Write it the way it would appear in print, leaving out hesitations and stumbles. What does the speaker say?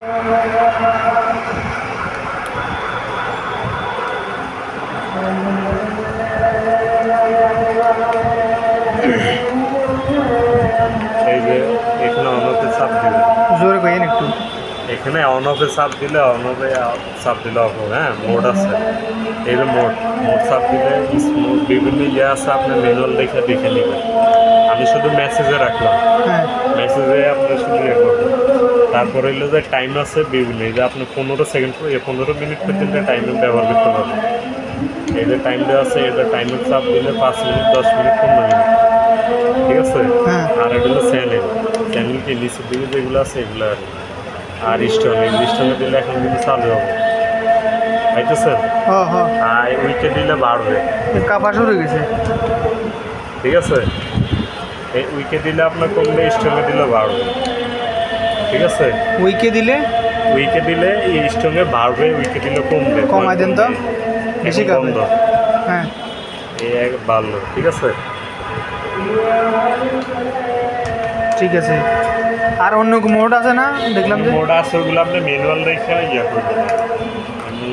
এই যে এখানে অনফে চাপ দিলে জোরে কইেন একটু। এখানে অনফে চাপ দিলে অনফে চাপ দিলে অফ হবে। হ্যাঁ, মোড আছে, এই যে মোড চাপ দিলে স্মুথ বিভিন্ন ইয়ে আছে, আপনি ম্যানুয়াল দেখে নেবেন। আমি শুধু মেসেজে রাখলাম, হ্যাঁ মেসেজে আপনি শুধু ইয়ে করবেন। তারপরে হইলো যে টাইম আছে বিভিন্ন, এই যে আপনি 15 সেকেন্ড 15 মিনিট পর্যন্ত টাইমে ব্যবহার করতে পারবেন। এই যে টাইম দেওয়া আছে, এই যে টাইমের চাপ দিলে 5 মিনিট, 10 মিনিট, 15 মিনিট, ঠিক আছে। হ্যাঁ আর এটা হলো চ্যানেল কি নিচের দিকে যেগুলো আছে এগুলো আর স্টোনে দিলে এখন কিন্তু চালু হবে, পাইতেছেন। হ হ আর উইকে দিলে বাড়বে, কাপা শুরু হয়ে গেছে। ঠিক আছে। এই উইকে দিলে আপনার কমবে, স্ট্রঙে দিলে বাড়বে, ঠিক আছে। উইকে দিলে এই স্ট্রঙে বাড়বে, উইকে দিলে কমবে। কমাই দেন তো, বেশি কাঁপে। বন্ধ, হ্যাঁ এই এক বাড়লো, ঠিক আছে। ঠিক আছে। আর অন্য মোড আছে না দেখলাম যে? মোড আছে, ওগুলো আপনি ম্যানুয়াল দেখে ইয়ে করবেন। আমি